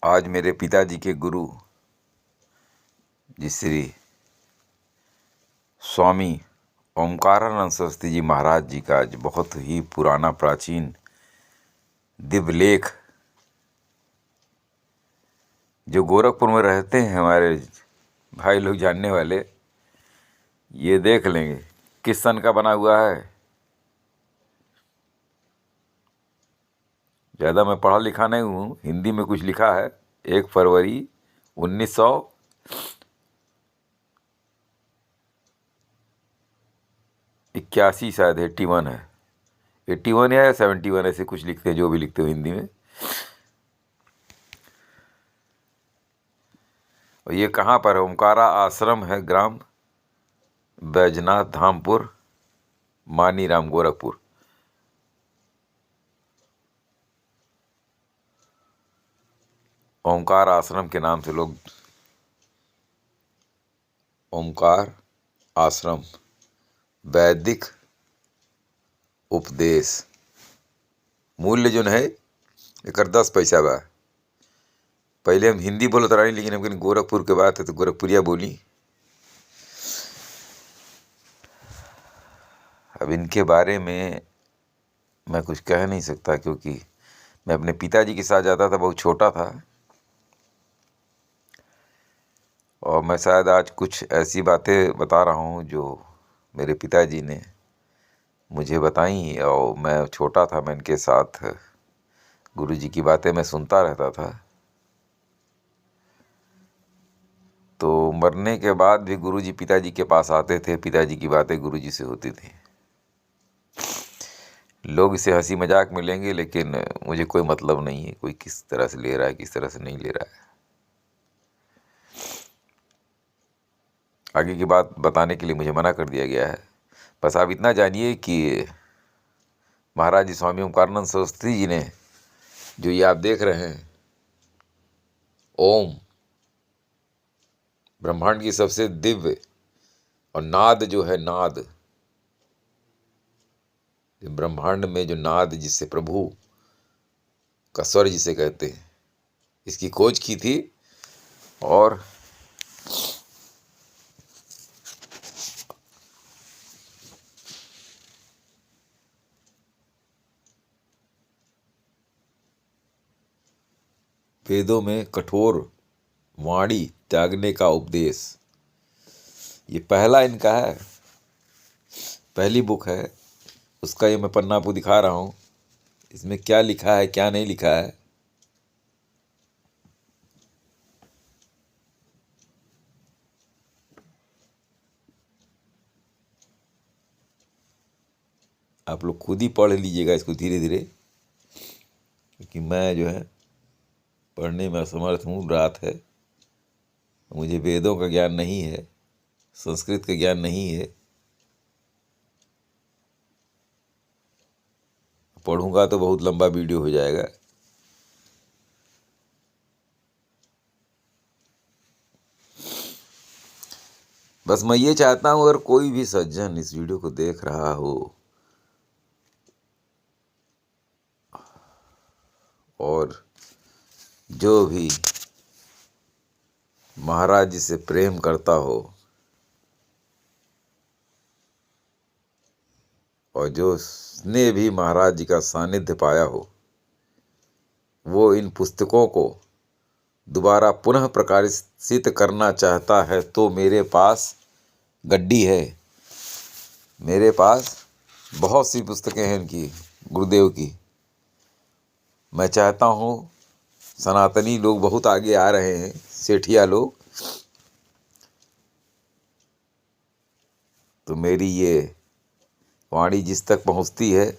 आज मेरे पिताजी के गुरु जी श्री स्वामी ओमकारानंद सरस्वती जी महाराज जी का आज बहुत ही पुराना प्राचीन दिव्य लेख जो गोरखपुर में रहते हैं हमारे भाई लोग जानने वाले ये देख लेंगे किस सन का बना हुआ है। ज़्यादा मैं पढ़ा लिखा नहीं हूँ, हिंदी में कुछ लिखा है 1 फरवरी 1981 शायद 81 है, 81 या 71 ऐसे कुछ लिखते हैं, जो भी लिखते हो हिंदी में। और ये कहाँ पर है? ओमकारा आश्रम है, ग्राम बैजनाथ धामपुर, मानीराम, गोरखपुर। ओमकार आश्रम के नाम से लोग ओमकार आश्रम वैदिक उपदेश। मूल्य जो है एक 10 पैसा बा। पहले हम हिंदी बोलत रही, लेकिन हम गोरखपुर के बात है तो गोरखपुरिया बोली। अब इनके बारे में मैं कुछ कह नहीं सकता, क्योंकि मैं अपने पिताजी के साथ जाता था, बहुत छोटा था। और मैं शायद आज कुछ ऐसी बातें बता रहा हूँ जो मेरे पिताजी ने मुझे बताई, और मैं छोटा था, मैं इनके साथ गुरुजी की बातें मैं सुनता रहता था। तो मरने के बाद भी गुरुजी पिताजी के पास आते थे, पिताजी की बातें गुरुजी से होती थी। लोग इसे हंसी मजाक में लेंगे, लेकिन मुझे कोई मतलब नहीं है कोई किस तरह से ले रहा है, किस तरह से नहीं ले रहा है। आगे की बात बताने के लिए मुझे मना कर दिया गया है। बस आप इतना जानिए कि महाराज जी स्वामी ओमकारानंद सरस्वती जी ने जो ये आप देख रहे हैं, ओम ब्रह्मांड की सबसे दिव्य, और नाद जो है, नाद ब्रह्मांड में जो नाद, जिससे प्रभु का स्वर जिसे कहते हैं, इसकी खोज की थी। और वेदों में कठोर वाणी त्यागने का उपदेश, ये पहला इनका है, पहली बुक है। उसका ये मैं पन्ना आपको दिखा रहा हूँ। इसमें क्या लिखा है, क्या नहीं लिखा है। आप लोग खुद ही पढ़ लीजिएगा इसको धीरे धीरे, क्योंकि मैं जो है पढ़ने में असमर्थ हूँ। रात है, मुझे वेदों का ज्ञान नहीं है, संस्कृत का ज्ञान नहीं है। पढ़ूंगा तो बहुत लंबा वीडियो हो जाएगा। बस मैं ये चाहता हूँ, अगर कोई भी सज्जन इस वीडियो को देख रहा हो और जो भी महाराज जी से प्रेम करता हो, और जो उसने भी महाराज जी का सानिध्य पाया हो, वो इन पुस्तकों को दोबारा पुनः प्रकाशित करना चाहता है तो मेरे पास गड्डी है। मेरे पास बहुत सी पुस्तकें हैं इनकी, गुरुदेव की। मैं चाहता हूँ, सनातनी लोग बहुत आगे आ रहे हैं, सेठिया लोग, तो मेरी ये वाणी जिस तक पहुँचती है,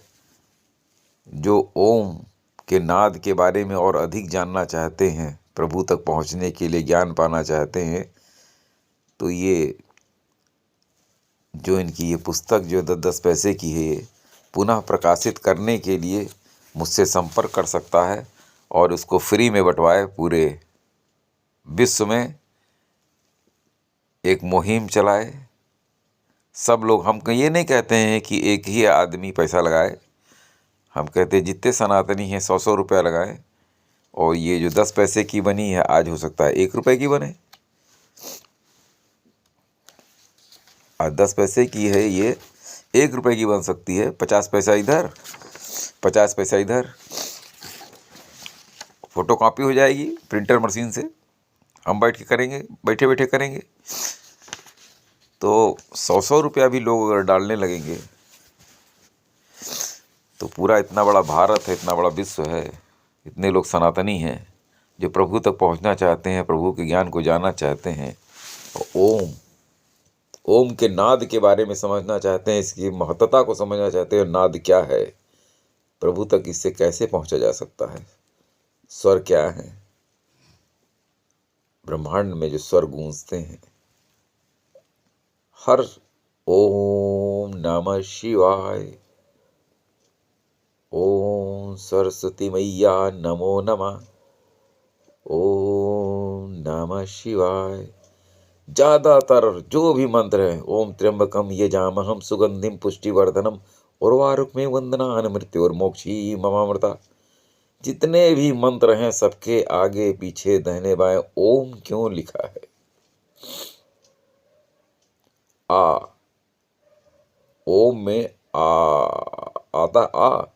जो ओम के नाद के बारे में और अधिक जानना चाहते हैं, प्रभु तक पहुँचने के लिए ज्ञान पाना चाहते हैं, तो ये जो इनकी ये पुस्तक जो 10 पैसे की है, ये पुनः प्रकाशित करने के लिए मुझसे संपर्क कर सकता है, और उसको फ्री में बंटवाए। पूरे विश्व में एक मुहिम चलाए। सब लोग, हम ये नहीं कहते हैं कि एक ही आदमी पैसा लगाए, हम कहते हैं जितने सनातनी हैं 100-100 रुपया लगाएं, और ये जो 10 पैसे की बनी है आज हो सकता है 1 रुपए की बने। आज 10 पैसे की है, ये 1 रुपए की बन सकती है। 50 पैसा इधर, 50 पैसा इधर, फोटो कॉपी हो जाएगी प्रिंटर मशीन से। हम बैठ के करेंगे, बैठे बैठे करेंगे, तो 100 रुपया भी लोग अगर डालने लगेंगे तो पूरा इतना बड़ा भारत है, इतना बड़ा विश्व है, इतने लोग सनातनी हैं जो प्रभु तक पहुंचना चाहते हैं, प्रभु के ज्ञान को जानना चाहते हैं, और ओम के नाद के बारे में समझना चाहते हैं, इसकी महत्ता को समझना चाहते हैं। नाद क्या है, प्रभु तक इससे कैसे पहुंचा जा सकता है, स्वर क्या है, ब्रह्मांड में जो स्वर गूंजते हैं, हर ओम नमः शिवाय, ओम सरस्वती मैया नमो नमः, ओम नमः शिवाय। ज्यादातर जो भी मंत्र हैं, ओम त्र्यंबकम यजामहं सुगंधिम पुष्टिवर्धनम उर्वारुकमेव वंदनान् मृत्योर्मोक्षी ममामृता, जितने भी मंत्र हैं सबके आगे पीछे दाहिने बाएं ओम क्यों लिखा है। आ, ओम में आ आता, आ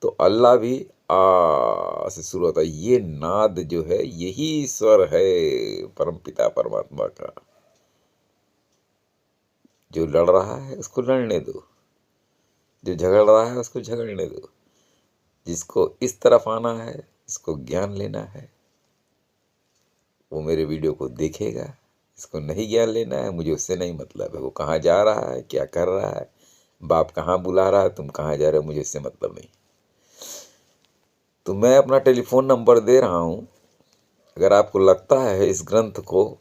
तो अल्लाह भी आ से शुरू होता है। ये नाद जो है यही स्वर है परमपिता परमात्मा का। जो लड़ रहा है उसको लड़ने दो, जो झगड़ रहा है उसको झगड़ने दो, जिसको इस तरफ आना है, इसको ज्ञान लेना है, वो मेरे वीडियो को देखेगा। इसको नहीं ज्ञान लेना है, मुझे उससे नहीं मतलब है। वो कहाँ जा रहा है, क्या कर रहा है, बाप कहाँ बुला रहा है, तुम कहाँ जा रहे हो, मुझे इससे मतलब नहीं। तो मैं अपना टेलीफोन नंबर दे रहा हूँ। अगर आपको लगता है इस ग्रंथ को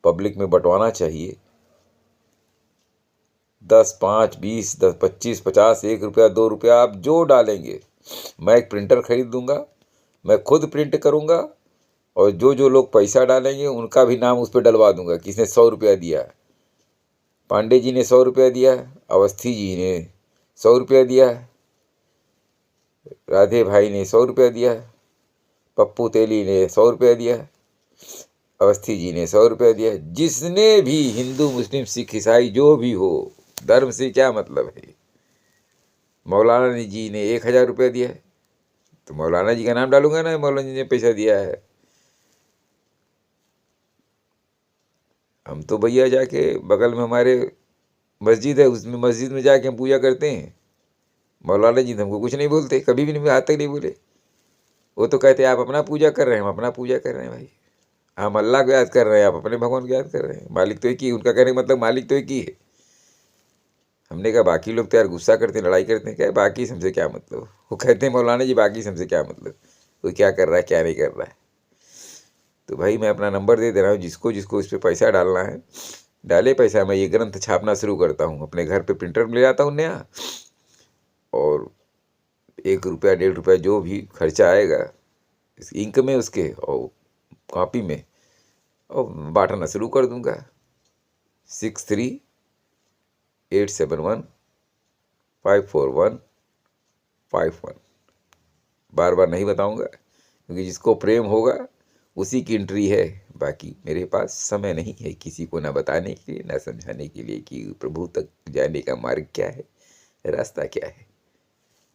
पब्लिक में बंटवाना चाहिए, 10, 5, 20, 10, 25, 50, 1 रुपया, 2 रुपया आप जो डालेंगे, मैं एक प्रिंटर खरीद दूंगा, मैं खुद प्रिंट करूंगा, और जो जो लोग पैसा डालेंगे उनका भी नाम उस पर डलवा दूंगा। किसने 100 रुपया दिया, पांडे जी ने 100 रुपया दिया, अवस्थी जी ने 100 रुपया दिया, राधे भाई ने 100 रुपया दिया, पप्पू तेली ने 100 रुपया दिया, अवस्थी जी ने 100 रुपया दिया। जिसने भी, हिंदू मुस्लिम सिख ईसाई जो भी हो, धर्म से क्या मतलब है। मौलाना जी ने 1000 रुपया दिया, तो मौलाना जी का नाम डालूंगा ना, मौलाना जी ने पैसा दिया है। हम तो भैया जाके बगल में हमारे मस्जिद है, उसमें मस्जिद में जाके हम पूजा करते हैं। मौलाना जी तो हमको कुछ नहीं बोलते, कभी भी नहीं, हाथ तक नहीं बोले। वो तो कहते हैं आप अपना पूजा कर रहे हैं, हम अपना पूजा कर रहे हैं। भाई हम अल्लाह को याद कर रहे हैं, आप अपने भगवान को याद कर रहे हैं। मालिक तो एक ही, उनका कहने का मतलब मालिक तो एक ही है। हमने कहा बाकी लोग तो यार गुस्सा करते हैं, लड़ाई करते हैं, क्या बाकी से हमसे क्या मतलब। वो कहते हैं मौलाना जी बाकी से हमसे क्या मतलब, वो क्या कर रहा है क्या नहीं कर रहा है। तो भाई मैं अपना नंबर दे दे रहा हूँ, जिसको जिसको इस पर पैसा डालना है डाले पैसा। मैं ये ग्रंथ छापना शुरू करता हूँ, अपने घर पे प्रिंटर ले जाता हूँ नया, और 1 रुपया 1.5 रुपया जो भी खर्चा आएगा इस इंक में उसके और कॉपी में, और बांटना शुरू कर दूंगा। 6387154151। बार बार नहीं बताऊंगा, क्योंकि जिसको प्रेम होगा उसी की एंट्री है। बाकी मेरे पास समय नहीं है किसी को ना बताने के लिए, ना समझाने के लिए कि प्रभु तक जाने का मार्ग क्या है, रास्ता क्या है।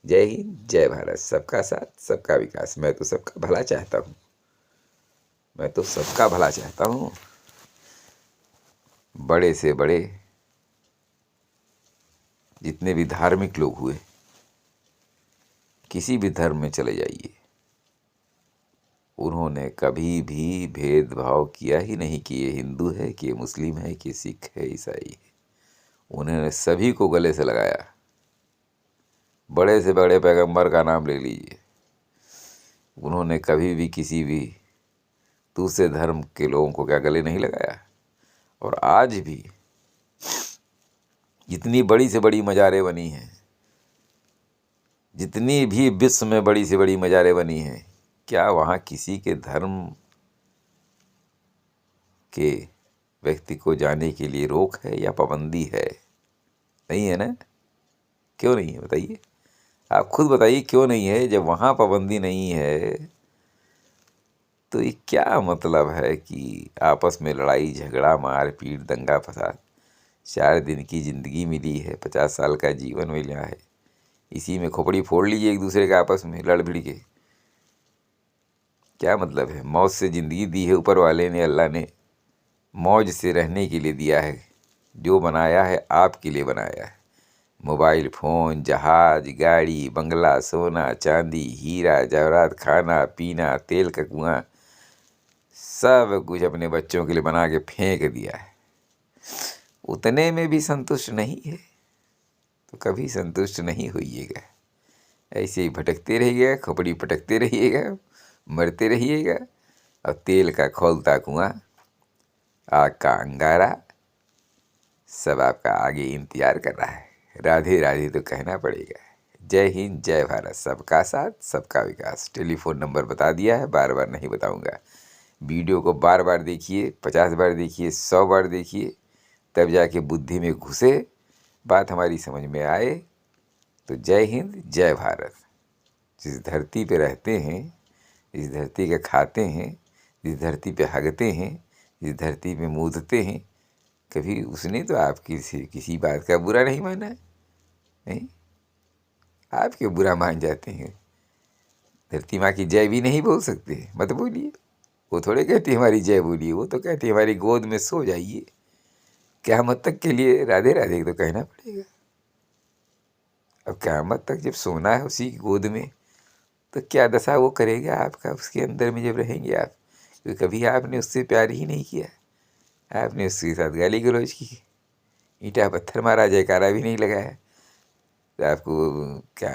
जय हिंद, जय भारत, सबका साथ सबका विकास। मैं तो सबका भला चाहता हूँ, मैं तो सबका भला चाहता हूँ। बड़े से बड़े जितने भी धार्मिक लोग हुए, किसी भी धर्म में चले जाइए, उन्होंने कभी भी भेदभाव किया ही नहीं कि ये हिंदू है, कि ये मुस्लिम है, कि सिख है, ईसाई है। उन्होंने सभी को गले से लगाया। बड़े से बड़े पैगंबर का नाम ले लीजिए, उन्होंने कभी भी किसी भी दूसरे धर्म के लोगों को क्या गले नहीं लगाया। और आज भी जितनी बड़ी से बड़ी मज़ारें बनी हैं, जितनी भी विश्व में बड़ी से बड़ी मज़ारें बनी हैं, क्या वहाँ किसी के धर्म के व्यक्ति को जाने के लिए रोक है या पाबंदी है? नहीं है ना। क्यों नहीं है बताइए, आप खुद बताइए क्यों नहीं है। जब वहाँ पाबंदी नहीं है तो ये क्या मतलब है कि आपस में लड़ाई झगड़ा मार पीट दंगा फसाद। 4 दिन की ज़िंदगी मिली है, 50 साल का जीवन मिला है, इसी में खोपड़ी फोड़ लीजिए एक दूसरे के आपस में लड़ भिड़ के। क्या मतलब है? मौज से ज़िंदगी दी है ऊपर वाले ने, अल्लाह ने मौज से रहने के लिए दिया है। जो बनाया है आपके लिए बनाया है। मोबाइल फ़ोन, जहाज, गाड़ी, बंगला, सोना चांदी, हीरा जवाहरात, खाना पीना, तेल का कुआं, सब कुछ अपने बच्चों के लिए बना के फेंक दिया है। उतने में भी संतुष्ट नहीं है तो कभी संतुष्ट नहीं होइएगा। ऐसे ही भटकते रहिएगा, खोपड़ी पटकते रहिएगा, मरते रहिएगा। और तेल का खौलता कुआं, आग का अंगारा, सब आपका आगे इंतजार कर रहा है। राधे राधे तो कहना पड़ेगा। जय हिंद, जय भारत, सबका साथ सबका विकास। टेलीफोन नंबर बता दिया है, बार बार नहीं बताऊंगा। वीडियो को बार बार देखिए, 50 बार देखिए, 100 बार देखिए, तब जाके बुद्धि में घुसे, बात हमारी समझ में आए। तो जय हिंद, जय भारत। जिस धरती पे रहते हैं, जिस धरती का खाते हैं, जिस धरती पे हगते हैं, जिस धरती पे मूदते हैं, कभी उसने तो आपकी किसी बात का बुरा नहीं माना है? नहीं, आप क्यों बुरा मान जाते हैं? धरती माँ की जय भी नहीं बोल सकते? मत बोलिए। वो थोड़े कहती हमारी जय बोलिए, वो तो कहती हमारी गोद में सो जाइए। क़यामत तक के लिए राधे राधे तो कहना पड़ेगा। अब क़यामत तक जब सोना है उसी की गोद में, तो क्या दशा वो करेगा आपका उसके अंदर में जब रहेंगे आप? क्योंकि कभी आपने उससे प्यार ही नहीं किया, आपने उसके साथ गाली गलौज की, ईंटा पत्थर मारा, जयकारा भी नहीं लगाया। तो आपको क्या,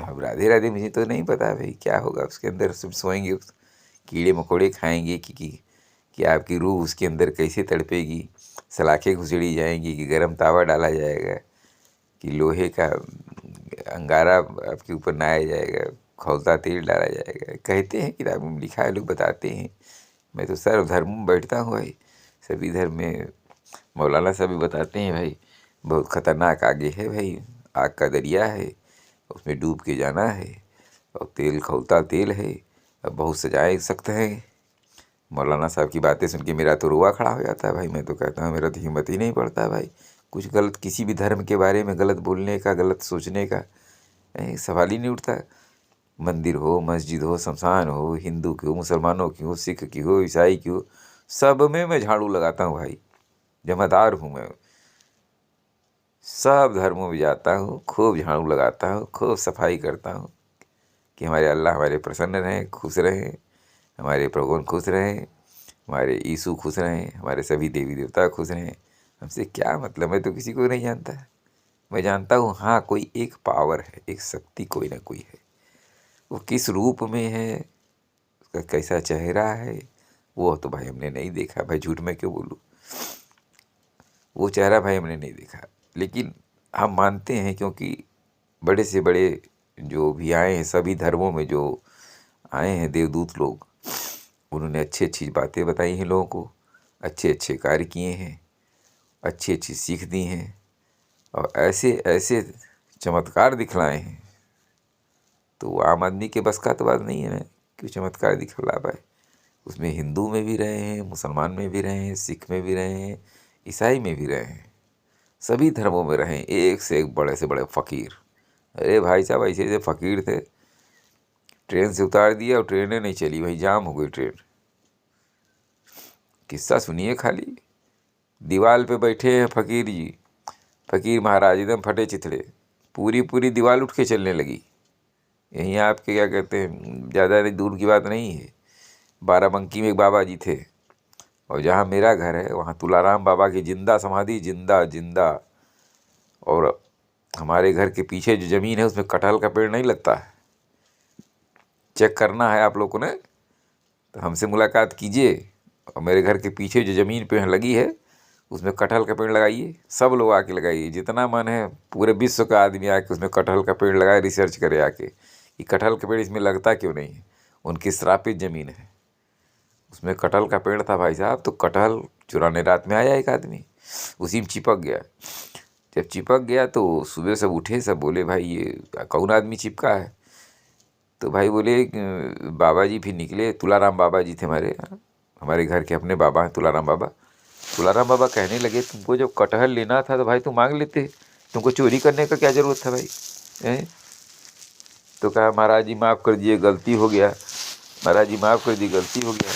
हम राधे राधे मुझे तो नहीं पता भाई क्या होगा उसके अंदर। सब सोएंगे, उस कीड़े मकोड़े खाएंगे कि आपकी रूह उसके अंदर कैसे तड़पेगी। सलाखें घुसेड़ी जाएंगी कि गर्म तावा डाला जाएगा, कि लोहे का अंगारा आपके ऊपर नहाया जाएगा, खौलता तेल डाला जाएगा। कहते हैं, किताबों में लिखा है, लोग बताते हैं। मैं तो सर्वधर्म में बैठता हूँ भाई, सभी धर्म में। मौलाना साहब भी बताते हैं भाई, बहुत ख़तरनाक आगे है भाई, आग का दरिया है, उसमें डूब के जाना है, और तेल खौलता तेल है, अब बहुत सजाएं सख्त हैं। मौलाना साहब की बातें सुन के मेरा तो रोआ खड़ा हो जाता है भाई। मैं तो कहता हूँ मेरा तो हिम्मत ही नहीं पड़ता भाई कुछ गलत, किसी भी धर्म के बारे में गलत बोलने का, गलत सोचने का सवाल ही नहीं उठता। मंदिर हो, मस्जिद हो, शमशान हो, हिंदू की हो, मुसलमानों की हो, सिख की हो, ईसाई की हो, सब में मैं झाड़ू लगाता हूँ भाई। जमादार हूँ मैं, सब धर्मों में जाता हूँ, खूब झाड़ू लगाता हूँ, खूब सफाई करता हूँ कि हमारे अल्लाह हमारे प्रसन्न रहें, खुश रहें, हमारे प्रभु खुश रहें, हमारे यीशु खुश रहें, हमारे सभी देवी देवता खुश रहें। हमसे क्या मतलब? मैं तो किसी को नहीं जानता। मैं जानता हूँ हाँ, कोई एक पावर है, एक शक्ति कोई ना कोई है। वो किस रूप में है, उसका कैसा चेहरा है, वो तो भाई हमने नहीं देखा। भाई झूठ में क्यों बोलूँ? वो चेहरा भाई हमने नहीं देखा, लेकिन हम मानते हैं, क्योंकि बड़े से बड़े जो भी आए हैं, सभी धर्मों में जो आए हैं देवदूत लोग, उन्होंने अच्छी अच्छी बातें बताई हैं लोगों को, अच्छे अच्छे कार्य किए हैं, अच्छी अच्छी सीख दी हैं, और ऐसे ऐसे चमत्कार दिखलाए हैं। तो वो आम आदमी के बस का तो बात नहीं है ना कि चमत्कार दिखला पाए। उसमें हिंदू में भी रहे हैं, मुसलमान में भी रहे हैं, सिख में भी रहे हैं, ईसाई में भी रहे हैं, सभी धर्मों में रहे हैं। एक से एक बड़े से बड़े फ़कीर। अरे भाई साहब, ऐसे ऐसे फ़कीर थे, ट्रेन से उतार दिया और ट्रेनें नहीं चली भाई, जाम हो गई ट्रेन। किस्सा सुनिए खाली। दीवार पे बैठे हैं फ़कीर जी, फ़कीर महाराज एकदम फटे चिथड़े, पूरी पूरी दीवार उठ के चलने लगी। यहीं आपके क्या कहते हैं, ज़्यादा दूर की बात नहीं है, बाराबंकी में एक बाबा जी थे, और जहाँ मेरा घर है वहाँ तुलाराम बाबा की जिंदा समाधि, जिंदा जिंदा। और हमारे घर के पीछे जो ज़मीन है उसमें कटहल का पेड़ नहीं लगता है। चेक करना है आप लोग को ने, तो हमसे मुलाकात कीजिए, और मेरे घर के पीछे जो ज़मीन पे लगी है उसमें कटहल का पेड़ लगाइए। सब लोग आके लगाइए, जितना मन है पूरे विश्व का आदमी आके उसमें कटहल का पेड़ लगाए, रिसर्च करे आके कि कटहल का पेड़ इसमें लगता क्यों नहीं है। उनकी श्रापित ज़मीन है, उसमें कटहल का पेड़ था भाई साहब। तो कटहल चुराने रात में आया एक आदमी, उसी में चिपक गया। जब चिपक गया तो सुबह सब उठे, सब बोले भाई ये कौन आदमी चिपका है। तो भाई बोले बाबा जी फिर निकले, तुलाराम बाबा जी थे हमारे घर के अपने बाबा हैं तुलाराम बाबा। तुलाराम बाबा कहने लगे तुमको जब कटहल लेना था तो भाई तुम मांग लेते, तुमको चोरी करने का क्या ज़रूरत था भाई हैं? तो कहा महाराज जी माफ़ कर दिए, गलती हो गया, महाराज जी माफ़ कर दी, गलती हो गया।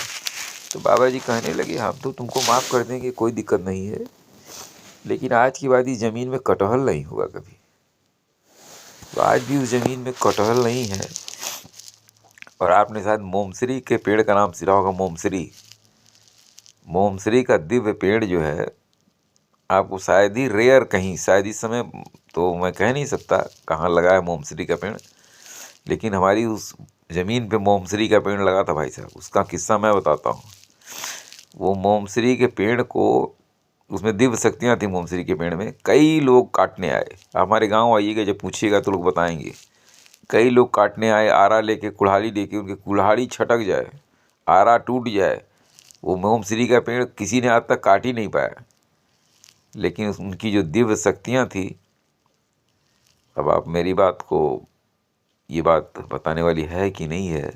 तो बाबा जी कहने लगे हम तो तुमको माफ़ कर देंगे, कोई दिक्कत नहीं है, लेकिन आज की बात इस ज़मीन में कटहल नहीं हुआ कभी। तो आज भी उस ज़मीन में कटहल नहीं है। और आपने शायद मोमसरी के पेड़ का नाम सुना होगा, मोमसरी। मोमसरी का दिव्य पेड़ जो है आपको शायद ही रेयर कहीं, शायद इस समय तो मैं कह नहीं सकता कहाँ लगा है मोमसरी का पेड़, लेकिन हमारी उस ज़मीन पे मोमसरी का पेड़ लगा था भाई साहब। उसका किस्सा मैं बताता हूँ। वो मोमसरी के पेड़ को, उसमें दिव्य शक्तियाँ थी मोमसरी के पेड़ में। कई लोग काटने आए, हमारे गांव आइएगा जब पूछिएगा तो लोग बताएंगे। कई लोग काटने आए, आरा लेके, कुल्हाड़ी लेके, उनकी कुल्हाड़ी छटक जाए, आरा टूट जाए। वो मोमसरी का पेड़ किसी ने आज तक काट ही नहीं पाया, लेकिन उनकी जो दिव्य शक्तियाँ थी। अब आप मेरी बात को, ये बात बताने वाली है कि नहीं है,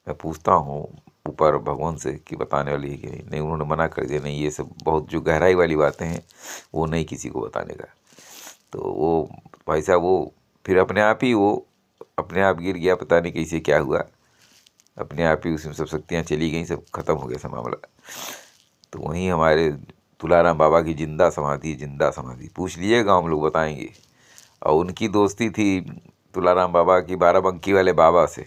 मैं पूछता हूँ ऊपर भगवान से कि बताने वाली है कि नहीं। नहीं, उन्होंने मना कर दिया, नहीं ये सब बहुत जो गहराई वाली बातें हैं वो नहीं किसी को बताने का। तो वो भाई साहब वो फिर अपने आप ही वो अपने आप गिर गया, पता नहीं कैसे क्या हुआ, अपने आप ही उसमें सब शक्तियाँ चली गई, सब खत्म हो गया सब मामला। तो वहीं हमारे तुलाराम बाबा की जिंदा समाधि पूछ लीजिएगा, हम लोग बताएंगे। और उनकी दोस्ती थी तुलाराम बाबा की बाराबंकी वाले बाबा से।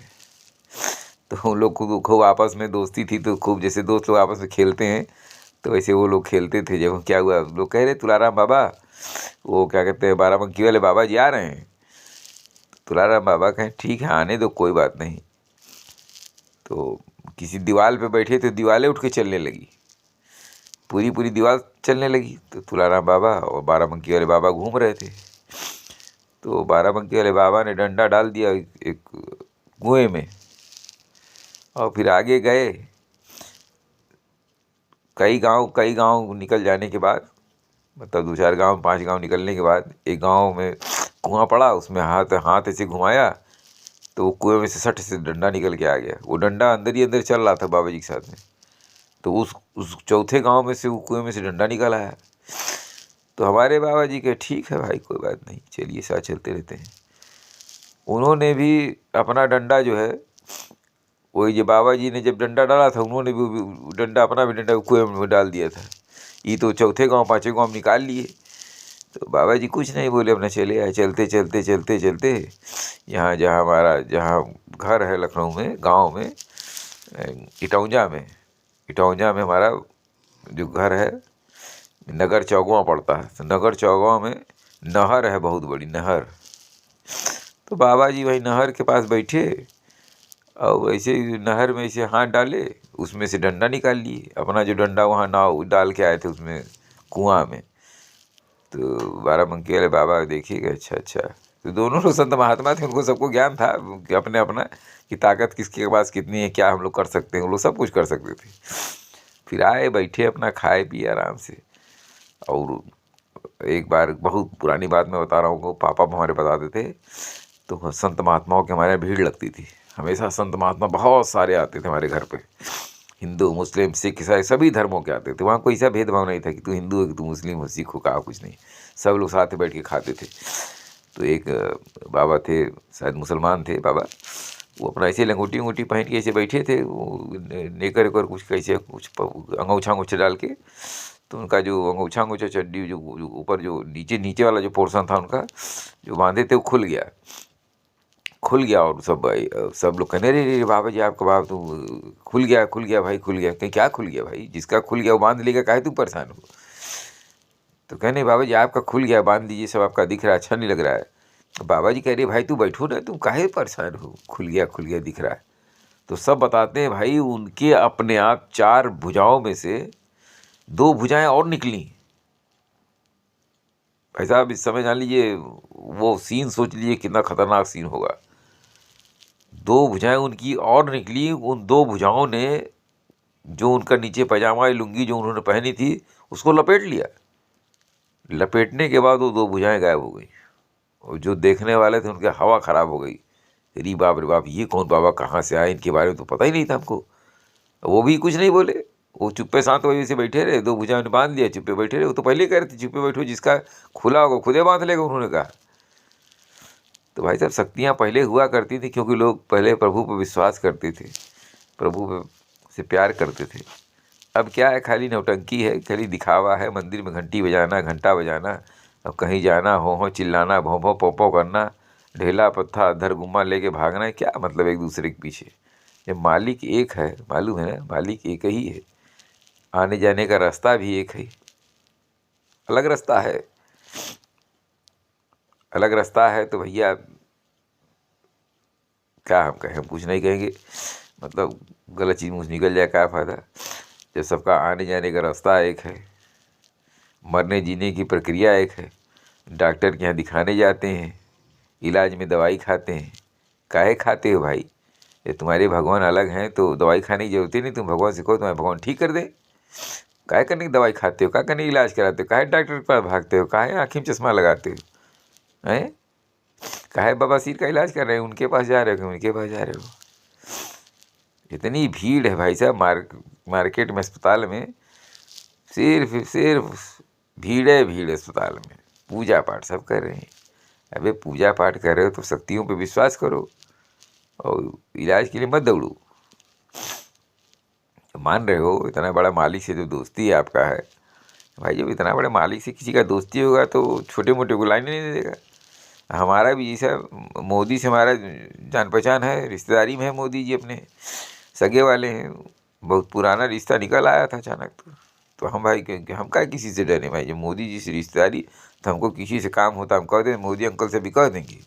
तो उन लोग को खूब आपस में दोस्ती थी, तो खूब जैसे दोस्त लोग आपस में खेलते हैं तो वैसे वो लोग खेलते थे। जब क्या हुआ, लोग कह रहे तुलाराम बाबा, वो क्या कहते हैं, बाराबंकी वाले बाबा जी आ रहे हैं। तुलाराम बाबा कहें ठीक है आने दो, कोई बात नहीं। तो किसी दीवार पे बैठे तो दीवारें उठ के चलने लगी, पूरी दीवार चलने लगी। तो तुलाराम बाबा और बाराबंकी वाले बाबा घूम रहे थे। तो बाराबंकी वाले बाबा ने डंडा डाल दिया एक कुएं में, और फिर आगे गए। कई गांव निकल जाने के बाद, मतलब 2-4 गांव 5 गांव निकलने के बाद एक गांव में कुआं पड़ा, उसमें हाथ ऐसे घुमाया तो वो कुएं में से सट से डंडा निकल के आ गया। वो डंडा अंदर ही अंदर चल रहा था बाबा जी के साथ में। तो उस चौथे गांव में से वो कुएं में से डंडा निकल आया। तो हमारे बाबा जी के ठीक है भाई कोई बात नहीं, चलिए साथ चलते रहते हैं। उन्होंने भी अपना डंडा जो है, वही जो बाबा जी ने जब डंडा डाला था, उन्होंने भी डंडा, अपना भी डंडा कुएं में डाल दिया था। ये तो चौथे गांव 5वें गांव निकाल लिए। तो बाबा जी कुछ नहीं बोले, अपना चले आए। चलते यहाँ जहाँ घर है लखनऊ में, गांव में, इटौंजा में हमारा जो घर है, नगर चौगांव पड़ता है। तो नगर चौगांव में नहर है, बहुत बड़ी नहर। तो बाबा जी वही नहर के पास बैठे और वैसे ही नहर में ऐसे हाथ डाले, उसमें से डंडा निकाल लिए, अपना जो डंडा वहाँ नाव डाल के आए थे उसमें कुआं में। तो बाराबंकी वाले बाबा देखिएगा, अच्छा। तो दोनों लोग संत महात्मा थे, उनको सबको ज्ञान था कि अपने अपना कि ताकत किसके पास कितनी है, क्या हम लोग कर सकते हैं। वो लोग सब कुछ कर सकते थे। फिर आए, बैठे, अपना खाए पिए आराम से। और एक बार बहुत पुरानी बात मैं बता रहा हूँ, पापा हमारे बताते थे। तो संत महात्माओं की हमारे यहाँ भीड़ लगती थी हमेशा। संत महात्मा बहुत सारे आते थे हमारे घर पे, हिंदू मुस्लिम सिख ईसाई सभी धर्मों के आते थे। वहाँ कोई ऐसा भेदभाव नहीं था कि तू हिंदू हो कि तू मुस्लिम हो, सिख हो, कहा कुछ नहीं। सब लोग साथ में बैठ के खाते थे। तो एक बाबा थे, शायद मुसलमान थे बाबा, वो अपना ऐसे लंगोटी अंगूठी पहन के ऐसे बैठे थे, वो नेकर वेकर कुछ कैसे कुछ अंगूछा डाल के। तो उनका जो अंगूछा चड्डी जो ऊपर जो नीचे वाला जो पोर्शन था उनका जो बांधे थे वो खुल गया। और सब लोग कहने रे बाबा जी आपका बाबा तो खुल गया भाई, खुल गया। कहीं क्या खुल गया भाई, जिसका खुल गया वो बांध लेगा, काहे तू परेशान हो। तो कहने बाबा जी आपका खुल गया, बांध दीजिए, सब आपका दिख रहा है, अच्छा नहीं लग रहा है। तो बाबा जी कह रहे भाई तू बैठो ना, तुम काहे परेशान हो, खुल गया दिख रहा है। तो सब बताते हैं भाई उनके अपने आप 4 भुजाओं में से 2 भुजाएं और निकली। भाई साहब इस समय जान लीजिए, वो सीन सोच लीजिए कितना खतरनाक सीन होगा। 2 भुजाएं उनकी और निकली। उन 2 भुजाओं ने जो उनका नीचे पैजामा या लुंगी जो उन्होंने पहनी थी उसको लपेट लिया। लपेटने के बाद वो 2 भुजाएं गायब हो गई। और जो देखने वाले थे उनकी हवा ख़राब हो गई अरे बाप रे बाप, ये कौन बाबा, कहाँ से आए, इनके बारे में तो पता ही नहीं था हमको। वो भी कुछ नहीं बोले, वो चुप्पे शांत वजह से बैठे रहे, दो भुजाओं ने बांध लिया, चुप्पे बैठे रहे। वो तो पहले ही कह रहे थे चुप्पे बैठो, जिसका खुला होगा खुदे बांध लेगा, उन्होंने कहा। तो भाई साहब, शक्तियाँ पहले हुआ करती थी, क्योंकि लोग पहले प्रभु पर विश्वास करते थे, प्रभु से प्यार करते थे। अब क्या है, खाली नौटंकी है, खाली दिखावा है, मंदिर में घंटी बजाना, घंटा बजाना, अब कहीं जाना, हो चिल्लाना, भों भों पो पो करना, ढेला पत्था अधर गुम्मा लेके भागना है, क्या मतलब एक दूसरे के पीछे। जब मालिक एक है, मालूम है ना, मालिक एक ही है, आने जाने का रास्ता भी एक है, अलग रास्ता है, अलग रास्ता है। तो भैया क्या हम कहें, हम कुछ नहीं कहेंगे, मतलब गलत चीज़ मुँह से निकल जाए, क्या फ़ायदा, जब सबका आने जाने का रास्ता एक है, मरने जीने की प्रक्रिया एक है। डॉक्टर के यहाँ दिखाने जाते हैं, इलाज में दवाई खाते हैं, काहे खाते हो भाई, ये तुम्हारे भगवान अलग हैं तो दवाई खाने की जरूरत ही नहीं, तुम भगवान से कहो तुम्हारे भगवान ठीक कर दे। काहे करने की दवाई खाते हो, क्या करने की इलाज कराते हो, काहे डॉक्टर के पास भागते हो, काहे आँखी में चश्मा लगाते हो, हैं काहे बवासीर का इलाज कर रहे हो, उनके पास जा रहे हो, उनके पास जा रहे हो। इतनी भीड़ है भाई साहब, मार्केट में, अस्पताल में, सिर्फ भीड़ है, भीड़ अस्पताल में। पूजा पाठ सब कर रहे हैं। अबे पूजा पाठ कर रहे हो तो शक्तियों पे विश्वास करो और इलाज के लिए मत दौड़ो। मान रहे हो इतना बड़ा मालिक से जो दोस्ती है आपका है भाई, जब इतना बड़े मालिक से किसी का दोस्ती होगा तो छोटे मोटे को लाइन नहीं देगा। हमारा भी जैसा मोदी से हमारा जान पहचान है, रिश्तेदारी में है मोदी जी, अपने सगे वाले हैं, बहुत पुराना रिश्ता निकल आया था अचानक। तो हम भाई हम क्या किसी से डरे भाई, जब मोदी जी से रिश्तेदारी, तो हमको किसी से काम होता हम कह दें, मोदी अंकल से भी कह देंगे,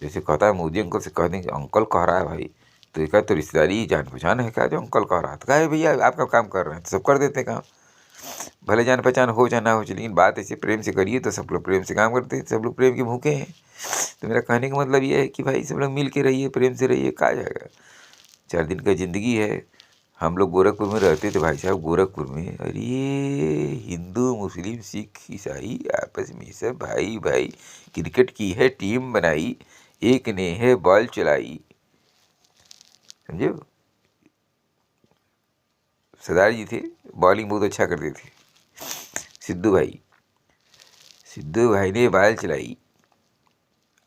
जैसे कहता है मोदी अंकल से कह देंगे, अंकल कह रहा है भाई, तो ये क्या तो रिश्तेदारी जान पहचान है क्या, जो अंकल कह रहा है, तो कहे भैया आपका काम कर रहे हैं, तो सब कर देते काम, भले जान पहचान हो चाहे ना हो, लेकिन बात ऐसे प्रेम से करिए तो सब लोग प्रेम से काम करते हैं, सब लोग प्रेम के भूखे हैं। तो मेरा कहने का मतलब ये है कि भाई सब लोग मिल के रहिए, प्रेम से रहिए, कहा जाएगा, 4 दिन का ज़िंदगी है। हम लोग गोरखपुर में रहते थे भाई साहब, गोरखपुर में अरे हिंदू मुस्लिम सिख ईसाई आपस में सब भाई भाई, क्रिकेट की है टीम बनाई, एक ने है बॉल चलाई, समझो। सरदार जी थे, बॉलिंग बहुत अच्छा करते थे, सिद्धू भाई ने बॉल चलाई,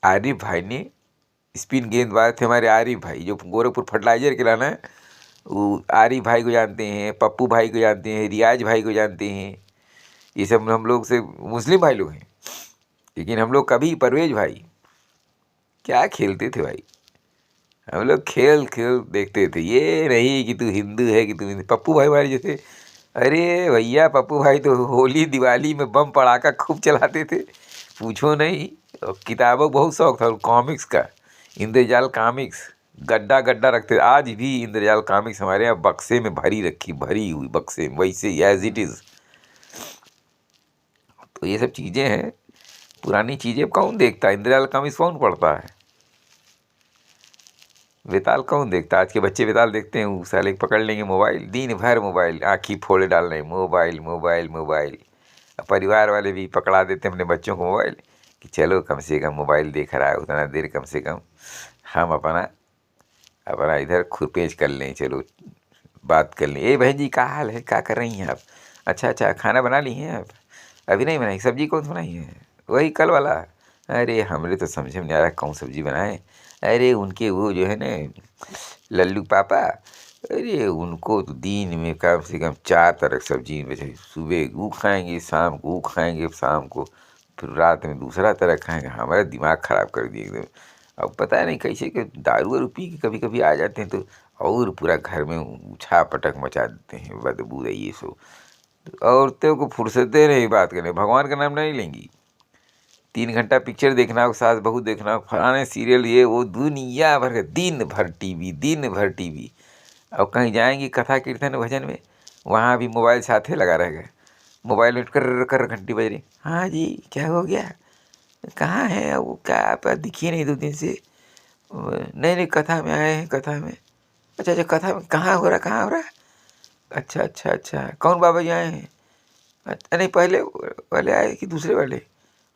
आरिफ भाई ने स्पिन गेंदबाज थे हमारे, आरिफ भाई जो गोरखपुर फर्टिलाइजर के लाना है, वो आरिफ भाई को जानते हैं, पप्पू भाई को जानते हैं, रियाज भाई को जानते हैं, ये सब हम लोग से मुस्लिम भाई लोग हैं। लेकिन हम लोग कभी परवेज भाई क्या खेलते थे भाई, हम लोग खेल देखते थे, ये नहीं कि तू हिंदू है कि तू हिंदू। पप्पू भाई हमारे जैसे, अरे भैया पप्पू भाई तो होली दिवाली में बम पड़ाका खूब चलाते थे, पूछो नहीं। और किताबों बहुत शौक था कॉमिक्स का, इंद्रजाल कॉमिक्स, गड्ढा गड्ढा रखते, आज भी इंद्रजाल कॉमिक्स हमारे यहाँ बक्से में भरी हुई बक्से में, वैसे एज इट इज़। तो ये सब चीज़ें हैं, पुरानी चीज़ें कौन देखता है, इंद्रजाल कॉमिक्स कौन पढ़ता है, वेताल कौन देखता, आज के बच्चे वेताल देखते हैं, वो साले पकड़ लेंगे मोबाइल, दिन भर मोबाइल, आँखी फोड़े डाल रहे हैं, मोबाइल मोबाइल मोबाइल। परिवार वाले भी पकड़ा देते हैं अपने बच्चों को मोबाइल, कि चलो कम से कम मोबाइल देख रहा है उतना देर, कम से कम हम अपना इधर खुरपेज कर लें, चलो बात कर लें। ए बहन जी क्या हाल है, क्या कर रही हैं आप, अच्छा खाना बना ली हैं आप, अभी नहीं बनाई, सब्जी कौन सी बनाई है, वही कल वाला, अरे हमरे तो समझ में नहीं आ रहा कौन सब्जी बनाए, अरे उनके वो जो है ना लल्लू पापा, अरे उनको तो दिन में कम से कम 4 तरह की सब्जी में, सुबह वो खाएंगे, शाम को वो खाएंगे, शाम को फिर रात में दूसरा तरह खाएंगे, हमारा दिमाग ख़राब कर दिए एकदम। अब पता नहीं कैसे कि दारू वारू पी के कभी कभी आ जाते हैं तो और पूरा घर में उछा पटक मचा देते हैं, बदबू है ये सो। औरतों को फुर्सतें नहीं बात करने, भगवान का नाम नहीं लेंगी, 3 घंटा पिक्चर देखना हो, सास बहू देखना हो, फलाने सीरियल ये वो, दुनिया भर का दिन भर टीवी। और कहीं जाएंगी कथा कीर्तन भजन में, वहाँ भी मोबाइल साथे लगा रहेगा, मोबाइल में कर घंटी बज रही, हाँ जी क्या हो गया, कहाँ है वो, क्या आप दिखिए नहीं 2 दिन से, नहीं कथा में आए हैं, कथा में, अच्छा कथा में कहाँ हो रहा, अच्छा कौन बाबा जी आए हैं, अच्छा नहीं पहले वाले आए कि दूसरे वाले,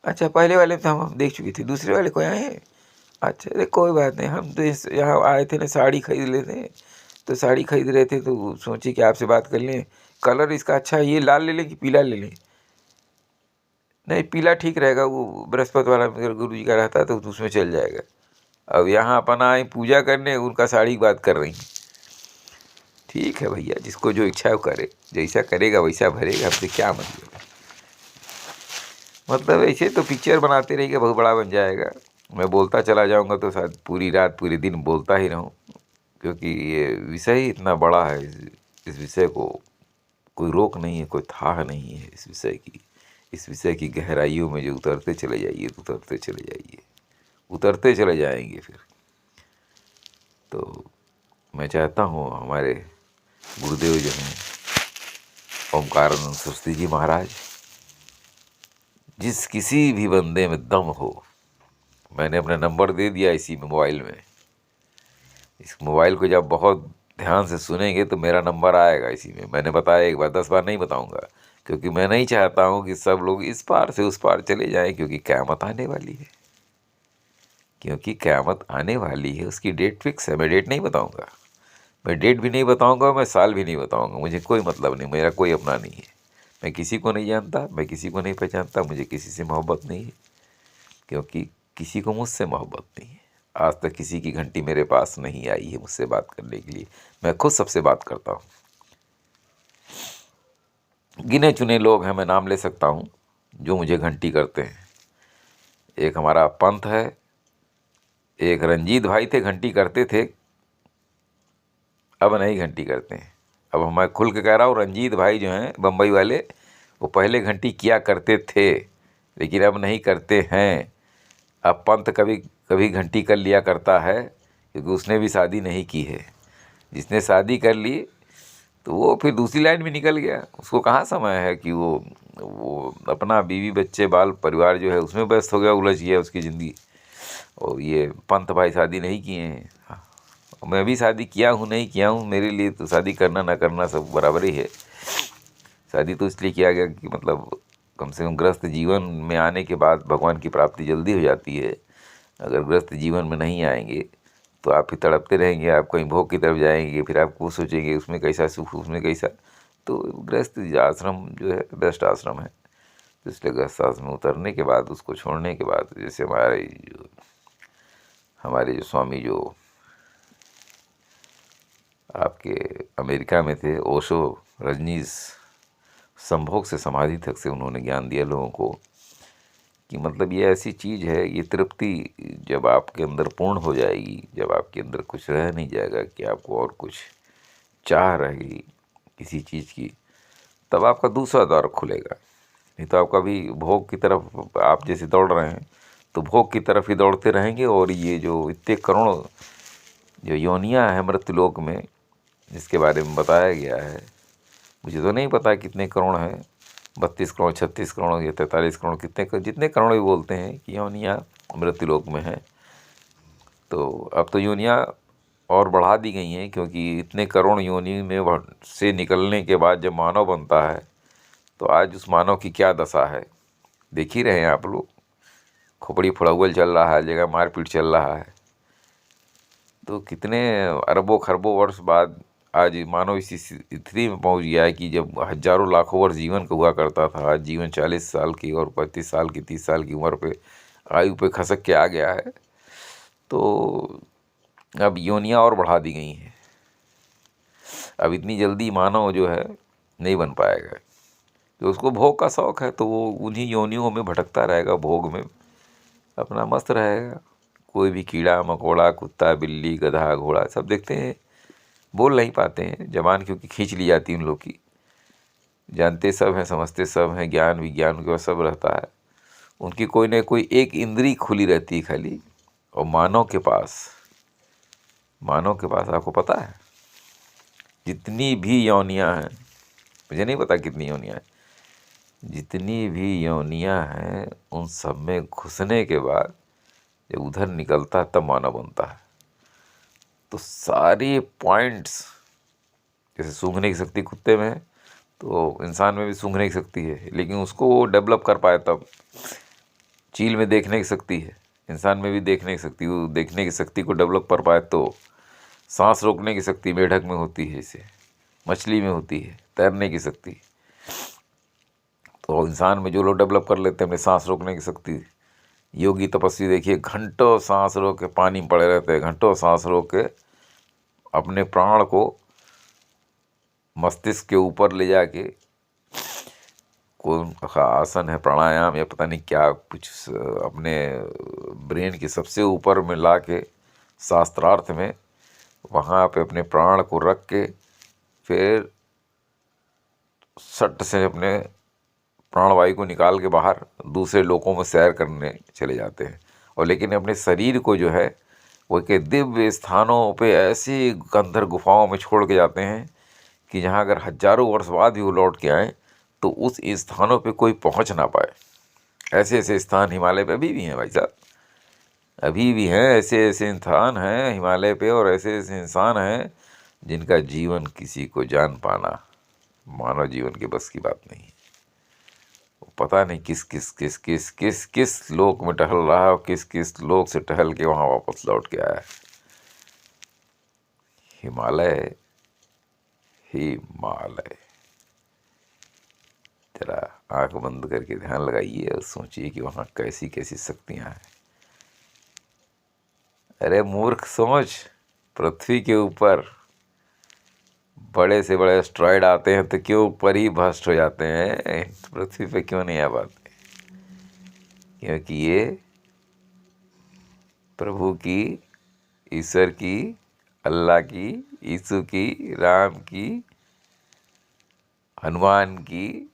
अच्छा पहले वाले तो हम देख चुके थे, दूसरे वाले कोई आए हैं, अच्छा, अरे कोई बात नहीं, हम तो इस यहाँ आए थे ना, साड़ी खरीद लेते हैं, तो साड़ी खरीद रहे थे तो सोचे कि आपसे बात कर लें। कलर इसका अच्छा है, ये लाल ले लें कि पीला ले लें? नहीं, पीला ठीक रहेगा, वो बृहस्पति वाला मेरे गुरु जी का रहता है तो उसमें चल जाएगा। अब यहाँ अपन आए पूजा करने, उनका साड़ी की बात कर रही हैं। ठीक है भैया, जिसको जो इच्छा है वो करे, जैसा करेगा वैसा भरेगा, हमसे क्या मतलब है। मतलब ऐसे तो पिक्चर बनाते रहिएगा, बहुत बड़ा बन जाएगा। मैं बोलता चला जाऊंगा तो शायद पूरी रात पूरे दिन बोलता ही रहूं, क्योंकि ये विषय ही इतना बड़ा है। इस विषय को कोई रोक नहीं है, कोई थाह नहीं है इस विषय की। इस विषय की गहराइयों में जो उतरते चले जाइए, उतरते चले जाइए, उतरते चले जाएंगे फिर। तो मैं चाहता हूँ हमारे गुरुदेव जो हैं ओमकारानंद सरस्वती जी महाराज, जिस किसी भी बंदे में दम हो, मैंने अपना नंबर दे दिया इसी मोबाइल में। इस मोबाइल को जब बहुत ध्यान से सुनेंगे तो मेरा नंबर आएगा इसी में। मैंने बताया एक बार, 10 बार नहीं बताऊंगा, क्योंकि मैं नहीं चाहता हूँ कि सब लोग इस पार से उस पार चले जाएं, क्योंकि क़यामत आने वाली है। क्योंकि क़यामत आने वाली है, उसकी डेट फिक्स है। मैं डेट नहीं बताऊंगा, मैं डेट भी नहीं बताऊंगा, मैं साल भी नहीं बताऊंगा, मुझे कोई मतलब नहीं, मेरा कोई अपना नहीं है। मैं किसी को नहीं जानता, मैं किसी को नहीं पहचानता, मुझे किसी से मोहब्बत नहीं है, क्योंकि किसी को मुझसे मोहब्बत नहीं है। आज तक किसी की घंटी मेरे पास नहीं आई है मुझसे बात करने के लिए। मैं खुद सबसे बात करता हूँ। गिने चुने लोग हैं, मैं नाम ले सकता हूँ, जो मुझे घंटी करते हैं। एक हमारा पंथ है, एक रंजीत भाई थे, घंटी करते थे, अब नहीं घंटी करते हैं। अब मैं खुल के कह रहा हूँ, रंजीत भाई जो हैं बम्बई वाले, वो पहले घंटी किया करते थे, लेकिन अब नहीं करते हैं। अब पंत कभी कभी घंटी कर लिया करता है, क्योंकि उसने भी शादी नहीं की है। जिसने शादी कर ली तो वो फिर दूसरी लाइन में निकल गया, उसको कहाँ समय है कि वो अपना बीवी बच्चे बाल परिवार जो है उसमें व्यस्त हो गया, उलझ गया उसकी ज़िंदगी। और ये पंत भाई शादी नहीं किए हैं। हाँ, मैं भी शादी किया हूँ नहीं किया हूँ, मेरे लिए तो शादी करना ना करना सब बराबर ही है। शादी तो इसलिए किया गया कि मतलब कम से कम गृहस्थ जीवन में आने के बाद भगवान की प्राप्ति जल्दी हो जाती है। अगर गृहस्थ जीवन में नहीं आएंगे तो आप ही तड़पते रहेंगे, आप कहीं भोग की तरफ जाएंगे, फिर आप वो सोचेंगे उसमें कैसा सुख, उसमें कैसा। तो गृहस्थ आश्रम जो है बेस्ट आश्रम है। तो इसलिए गृहस्थ आश्रम में उतरने के बाद, उसको छोड़ने के बाद, जैसे हमारे जो स्वामी जो आपके अमेरिका में थे, ओशो, रजनीश, संभोग से समाधि तक से उन्होंने ज्ञान दिया लोगों को कि मतलब ये ऐसी चीज़ है, ये तृप्ति जब आपके अंदर पूर्ण हो जाएगी, जब आपके अंदर कुछ रह नहीं जाएगा कि आपको और कुछ चाह रहेगी किसी चीज़ की, तब आपका दूसरा द्वार खुलेगा। नहीं तो आप कभी भोग की तरफ, आप जैसे दौड़ रहे हैं तो भोग की तरफ ही दौड़ते रहेंगे। और ये जो इतने करोड़ जो योनियाँ हैं मृत्युलोक में, जिसके बारे में बताया गया है, मुझे तो नहीं पता कितने करोड़ हैं, 32 करोड़, 36 करोड़ या 43 करोड़, जितने करोड़ भी बोलते हैं कि योनियाँ मृत्युलोक में हैं। तो अब तो योनियाँ और बढ़ा दी गई हैं, क्योंकि इतने करोड़ योनि में से निकलने के बाद जब मानव बनता है तो आज उस मानव की क्या दशा है देख ही रहे हैं आप लोग। खोपड़ी फुड़ौल चल रहा है, जगह मारपीट चल रहा है। तो कितने अरबों खरबों वर्ष बाद आज मानव इसी स्थिति में पहुंच गया है कि जब हजारों लाखों वर्ष जीवन का हुआ करता था, आज जीवन 40 साल की और 35 साल की, 30 साल की उम्र पे आयु पे खसक के आ गया है। तो अब योनियाँ और बढ़ा दी गई हैं। अब इतनी जल्दी मानव जो है नहीं बन पाएगा। तो उसको भोग का शौक़ है तो वो उन्हीं योनियों में भटकता रहेगा, भोग में अपना मस्त रहेगा। कोई भी कीड़ा मकोड़ा, कुत्ता बिल्ली गधा घोड़ा सब देखते हैं, बोल नहीं पाते हैं, जबान क्योंकि खींच ली जाती है उन लोग की। जानते सब हैं, समझते सब हैं, ज्ञान विज्ञान के सब रहता है। उनकी कोई ना कोई एक इंद्री खुली रहती है खाली। और मानव के पास आपको पता है जितनी भी योनियाँ हैं, मुझे नहीं पता कितनी योनियाँ हैं, जितनी भी योनियाँ हैं उन सब में घुसने के बाद जब उधर निकलता है तब मानव बनता है। तो सारे पॉइंट्स, जैसे सूंघने की शक्ति कुत्ते में है तो इंसान में भी सूंघने की शक्ति है, लेकिन उसको वो डेवलप कर पाए तब। चील में देखने की शक्ति है, इंसान में भी देखने की शक्ति को डेवलप कर पाए तो सांस रोकने की शक्ति मेढक में होती है, इसे मछली में होती है, तैरने की शक्ति। तो इंसान में जो लोग डेवलप कर लेते हैं अपने सांस रोकने की शक्ति, योगी तपस्वी देखिए घंटों सांस रोक के पानी में पड़े रहते हैं, घंटों सांस रोक के अपने प्राण को मस्तिष्क के ऊपर ले जाके, कौन आसन है, प्राणायाम या पता नहीं क्या कुछ, अपने ब्रेन के सबसे ऊपर में ला के शास्त्रार्थ में वहाँ पे अपने प्राण को रख के फिर सट से अपने प्राणवायु को निकाल के बाहर दूसरे लोकों में सैर करने चले जाते हैं। और लेकिन अपने शरीर को जो है वो के दिव्य स्थानों पे ऐसी अंदर गुफाओं में छोड़ के जाते हैं कि जहाँ अगर हजारों वर्ष बाद भी वो लौट के आए तो उस स्थानों पे कोई पहुँच ना पाए। ऐसे ऐसे स्थान हिमालय पे अभी भी हैं भाई साहब, अभी भी हैं, ऐसे ऐसे स्थान हैं हिमालय पे और ऐसे ऐसे इंसान हैं जिनका जीवन किसी को जान पाना मानव जीवन के बस की बात नहीं। पता नहीं किस किस किस किस किस किस लोक में टहल रहा है और किस किस लोक से टहल के वहाँ वापस लौट के आया है। हिमालय, हिमालय। जरा आंख बंद करके ध्यान लगाइए और सोचिए कि वहाँ कैसी कैसी शक्तियाँ हैं। अरे मूर्ख सोच, पृथ्वी के ऊपर बड़े से बड़े एस्ट्रॉयड आते हैं तो क्यों ऊपर ही भ्रष्ट हो जाते हैं, पृथ्वी पे क्यों नहीं आ पाते? क्योंकि ये प्रभु की, ईश्वर की, अल्लाह की, यीशु की, राम की, हनुमान की,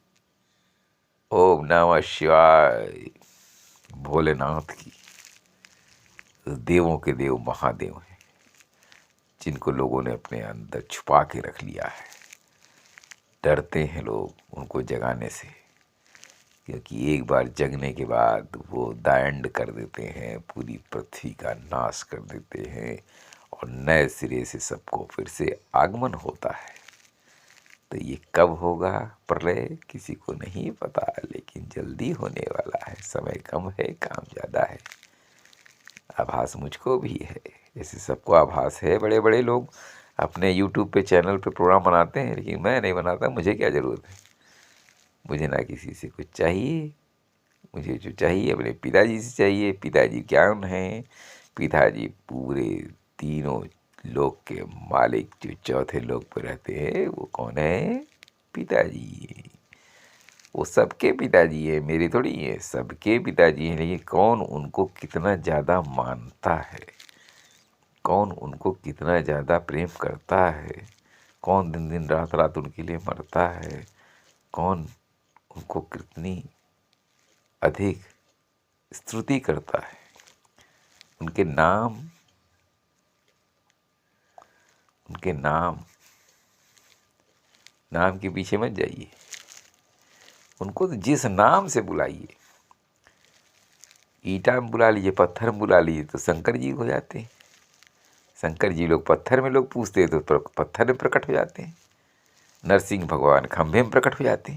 ओम नमः शिवाय, भोलेनाथ की, देवों के देव महादेव हैं जिनको लोगों ने अपने अंदर छुपा के रख लिया है। डरते हैं लोग उनको जगाने से, क्योंकि एक बार जगने के बाद वो दायंड कर देते हैं, पूरी पृथ्वी का नाश कर देते हैं और नए सिरे से सबको फिर से आगमन होता है। तो ये कब होगा प्रलय किसी को नहीं पता, लेकिन जल्दी होने वाला है। समय कम है, काम ज़्यादा है। आभास मुझको भी है, जैसे सबको आभास है। बड़े बड़े लोग अपने यूट्यूब पे चैनल पे प्रोग्राम बनाते हैं, लेकिन मैं नहीं बनाता। मुझे क्या ज़रूरत है? मुझे ना किसी से कुछ चाहिए। मुझे जो चाहिए अपने पिताजी से चाहिए। पिताजी कौन हैं? पिताजी पूरे तीनों लोक के मालिक जो चौथे लोक पे रहते हैं, वो कौन है? पिताजी। वो सबके पिताजी है, मेरे थोड़ी है, सबके पिताजी हैं। लेकिन कौन उनको कितना ज़्यादा मानता है, कौन उनको कितना ज़्यादा प्रेम करता है, कौन दिन दिन रात रात उनके लिए मरता है, कौन उनको कितनी अधिक स्तुति करता है। उनके नाम के पीछे मत जाइए। उनको तो जिस नाम से बुलाइए, ईटा में बुला लीजिए, पत्थर में बुला लीजिए तो शंकर जी हो जाते हैं। शंकर जी लोग पत्थर में लोग पूजते हैं तो पत्थर में प्रकट हो जाते हैं। नरसिंह भगवान खंभे में प्रकट हो जाते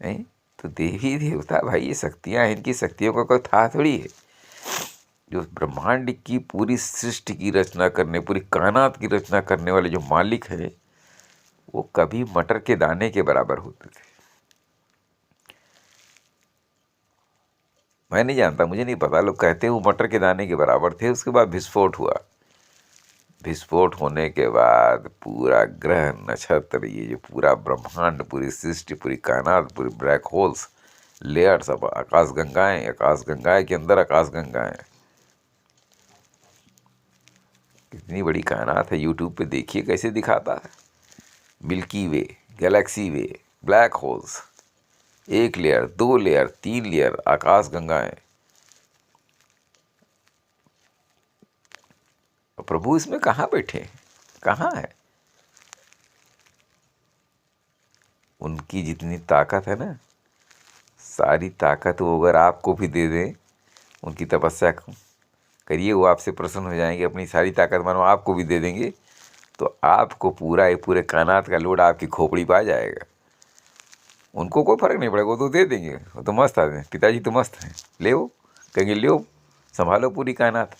हैं। तो देवी देवता भाई ये शक्तियाँ हैं, इनकी शक्तियों का कोई था थोड़ी है। जो ब्रह्मांड की पूरी सृष्टि की रचना करने, पूरी कायनात की रचना करने वाले जो मालिक हैं, वो कभी मटर के दाने के बराबर होते थे। मैं नहीं जानता, मुझे नहीं पता, लोग कहते हैं वो मटर के दाने के बराबर थे। उसके बाद विस्फोट हुआ। विस्फोट होने के बाद पूरा ग्रह नक्षत्र, ये जो पूरा ब्रह्मांड, पूरी सृष्टि, पूरी कायनात, पूरी ब्लैक होल्स, लेयर्स, अब आकाश गंगाएं के अंदर आकाश गंगाएं, कितनी बड़ी कायनात है। यूट्यूब पे देखिए कैसे दिखाता है। Milky Way, galaxy way, black holes, 1 layer, 2 layer, 3 layer, आकाश गंगाएं। प्रभु इसमें कहाँ बैठे, कहाँ है? उनकी जितनी ताकत है ना, सारी ताकत वो अगर आपको भी दे दें, उनकी तपस्या करिए, वो आपसे प्रसन्न हो जाएंगे। अपनी सारी ताकत मानो आपको भी दे देंगे तो आपको पूरे कायनात का लोड आपकी खोपड़ी पा जाएगा। उनको कोई फर्क नहीं पड़ेगा, वो तो दे देंगे। वो तो मस्त आदमी, पिताजी तो मस्त हैं, ले वो कहेंगे लो संभालो पूरी कायनात।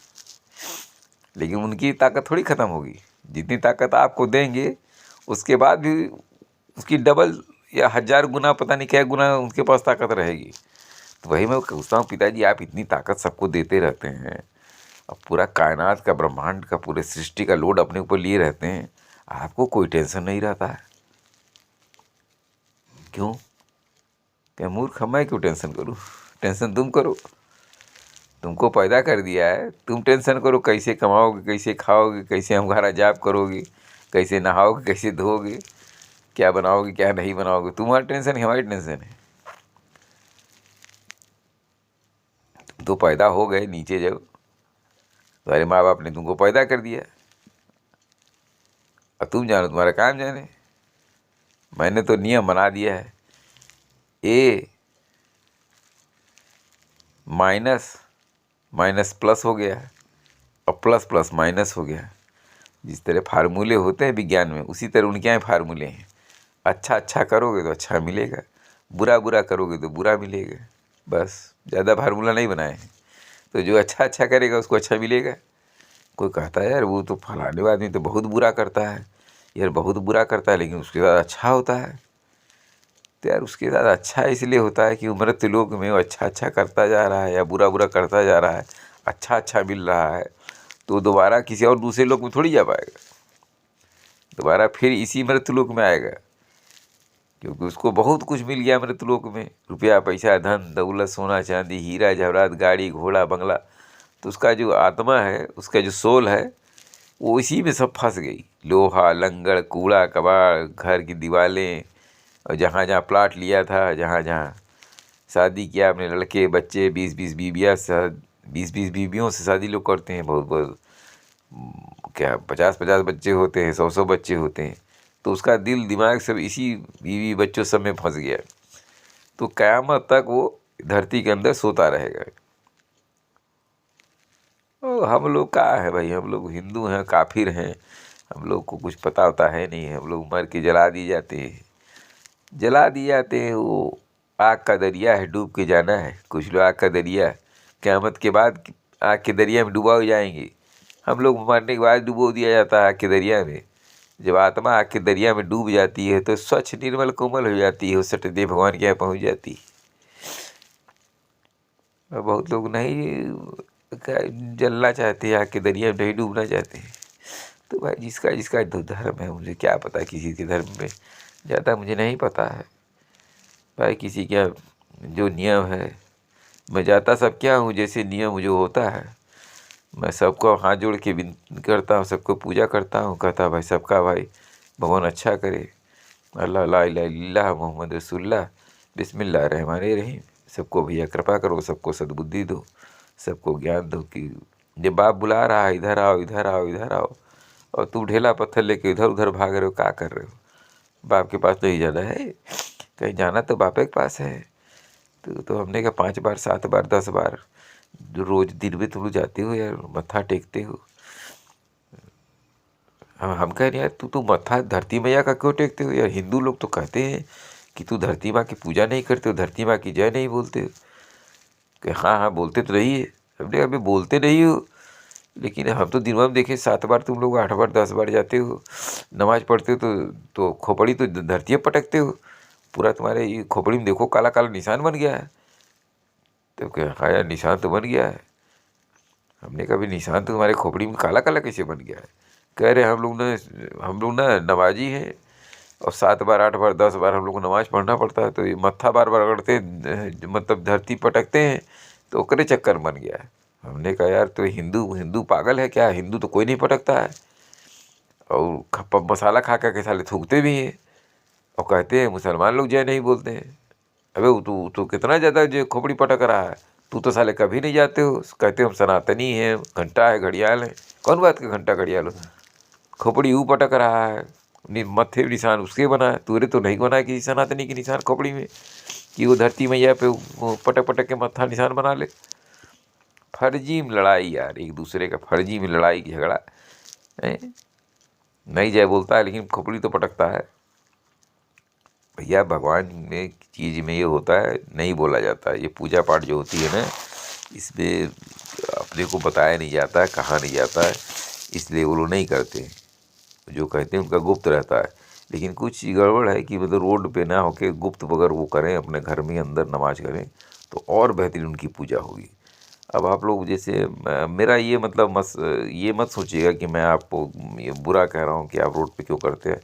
लेकिन उनकी ताकत थोड़ी ख़त्म होगी। जितनी ताकत आपको देंगे उसके बाद भी उसकी डबल या 1000 गुना, पता नहीं क्या गुना उनके पास ताकत रहेगी। तो वही मैं पूछता हूँ, पिताजी आप इतनी ताकत सबको देते रहते हैं, अब पूरा कायनात का, ब्रह्मांड का, पूरे सृष्टि का लोड अपने ऊपर लिए रहते हैं, आपको कोई टेंशन नहीं रहता है? क्यों? क्या मूर्ख, मैं क्यों टेंशन करूँ? टेंशन तुम करो, तुमको पैदा कर दिया है, तुम टेंशन करो कैसे कमाओगे, कैसे खाओगे, कैसे हमारा जाप करोगे, कैसे नहाओगे, कैसे धोओगे, क्या बनाओगे क्या नहीं बनाओगे। तुम्हारा टेंशन है, हमारी टेंशन है। तुम तो पैदा हो गए नीचे, जब तुम्हारे माँ बाप ने तुमको पैदा कर दिया, और तुम जानो तुम्हारा काम जाने। मैंने तो नियम बना दिया है, ए माइनस माइनस प्लस हो गया और प्लस प्लस माइनस हो गया। जिस तरह फार्मूले होते हैं विज्ञान में, उसी तरह उनके यहाँ फार्मूले हैं। अच्छा अच्छा करोगे तो अच्छा मिलेगा, बुरा बुरा करोगे तो बुरा मिलेगा। बस ज़्यादा फार्मूला नहीं बनाए हैं। तो जो अच्छा अच्छा करेगा उसको अच्छा मिलेगा। कोई कहता है यार वो तो फलाने आदमी तो बहुत बुरा करता है, यार बहुत बुरा करता है, लेकिन उसके साथ अच्छा होता है। तो यार उसके साथ अच्छा इसलिए होता है कि मृत्यु लोक में वो अच्छा अच्छा करता जा रहा है या बुरा बुरा करता जा रहा है, अच्छा अच्छा मिल रहा है, तो दोबारा किसी और दूसरे लोक में थोड़ी जा पाएगा, दोबारा फिर इसी मृत्यु लोक में आएगा, क्योंकि उसको बहुत कुछ मिल गया मृत्यु लोक में, रुपया पैसा धन दौलत सोना चांदी हीरा जवाहरात गाड़ी घोड़ा बंगला। तो उसका जो आत्मा है, उसका जो सोल है, वो इसी में सब फंस गई। लोहा लंगड़ कूड़ा कबाड़, घर की दीवारें, और जहाँ जहाँ प्लाट लिया था, जहाँ जहाँ शादी किया अपने लड़के बच्चे, 20-20 बीबियाँ, 20-20 बीबियों से शादी लोग करते हैं। बहुत बहुत क्या 50-50 बच्चे होते हैं, 100-100 बच्चे होते हैं। तो उसका दिल दिमाग सब इसी बीवी बच्चों सब में फंस गया। तो क़यामत तक वो धरती के अंदर सोता रहेगा। और हम लोग का है भाई, हम लोग हिंदू हैं, काफिर हैं, हम लोग को कुछ पता होता है नहीं। हम लोग मर के जला दिए जाते हैं, जला दिए जाते हैं। वो आग का दरिया है, डूब के जाना है। कुछ लोग आग का दरिया, क़यामत के बाद आग के दरिया में डूबा हो जाएंगे। हम लोग मरने के बाद डुबो दिया जाता है आग के दरिया में। जब आत्मा आग के दरिया में डूब जाती है तो स्वच्छ निर्मल कोमल हो जाती है, उस सत्यदेव भगवान के यहाँ पहुँच जाती है। और बहुत लोग नहीं जलना चाहते, आग के दरिया में नहीं डूबना चाहते हैं। तो भाई जिसका जिसका धर्म है, मुझे क्या पता किसी के धर्म में, ज़्यादा मुझे नहीं पता है भाई। किसी का जो नियम है, मैं जाता सब क्या हूँ, जैसे नियम जो होता है मैं सबको हाथ जोड़ के विनती करता हूँ, सबको पूजा करता हूँ, कहता भाई सबका भाई भगवान अच्छा करे, अल्लाह ला इलाहा इल्लल्लाह मोहम्मद रसूलुल्लाह बिस्मिल्लाह रहमान रहीम। सबको भैया कृपा करो, सबको सद्बुद्धि दो, सबको ज्ञान दो कि जब बाप बुला रहा है इधर आओ इधर आओ इधर आओ, और तुम ढेला पत्थर लेके इधर उधर भाग रहे हो, क्या कर रहे हो? बाप के पास नहीं जाना है, कहीं जाना तो बाप के पास है। तो हमने कहा 5 बार 7 बार 10 बार जो रोज दिन में तुम लोग जाते हो यार, मत्था टेकते हो। हम कह रहे यार तू मत्था धरती मैया का क्यों टेकते हो यार? हिंदू लोग तो कहते हैं कि तू धरती माँ की पूजा नहीं करते हो, धरती माँ की जय नहीं बोलते हो। कि हाँ हाँ बोलते तो रही है। हमने अभी बोलते नहीं हो, लेकिन हम तो दिन में देखे 7 बार, तुम लोग 8 बार 10 बार जाते हो, नमाज पढ़ते हो तो खोपड़ी तो धरती में पटकते हो। पूरा तुम्हारे ये खोपड़ी में देखो काला काला निशान बन गया है। तो क्या हाँ यार निशान तो बन गया है। हमने कहा भी निशान तो तुम्हारे खोपड़ी में काला काला कैसे बन गया है? कह रहे हम लोग ना नमाजी हैं, और 7 बार 8 बार 10 बार हम लोग को नमाज पढ़ना पड़ता है, तो ये मत्था बार बार रगड़ते मतलब धरती पटकते हैं, तो ओकरे चक्कर बन गया है। हमने कहा यार तो हिंदू पागल है क्या? हिंदू तो कोई नहीं पटकता है, और मसाला खा के साले थूकते भी हैं, और कहते हैं मुसलमान लोग जय नहीं बोलते हैं। अबे तू कितना ज़्यादा जो खोपड़ी पटक रहा है, तू तो साले कभी नहीं जाते हो। कहते हम सनातनी हैं, घंटा है घड़ियाल है। कौन बात का घंटा घड़ियाल हो? खोपड़ी ऊ पटक रहा है, मत्थे में निशान उसके बना है, तुरे तो नहीं बना है किसी सनातनी के निशान खोपड़ी में कि वो धरती मैया पे वो पटक पटक के मत्था निशान बना ले। फर्जी में लड़ाई यार, एक दूसरे का फर्जी में लड़ाई झगड़ा है। नहीं जय बोलता है लेकिन खोपड़ी तो पटकता है। भैया भगवान में चीज़ में ये होता है, नहीं बोला जाता है। ये पूजा पाठ जो होती है ना, इसमें अपने को बताया नहीं जाता है, कहा नहीं जाता है, इसलिए वो लोग नहीं करते हैं। जो कहते हैं उनका गुप्त रहता है। लेकिन कुछ गड़बड़ है कि मतलब रोड पे ना होके गुप्त अगर वो करें, अपने घर में अंदर नमाज करें, तो और बेहतरीन उनकी पूजा होगी। अब आप लोग जैसे मेरा ये मतलब ये मत सोचिएगा कि मैं आपको ये बुरा कह रहा हूँ कि आप रोड पे क्यों करते हैं।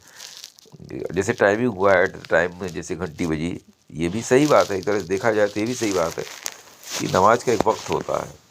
जैसे टाइमिंग हुआ है, टाइम में जैसे घंटी बजी, ये भी सही बात है, एक तरह से देखा जाए तो ये भी सही बात है कि नमाज का एक वक्त होता है।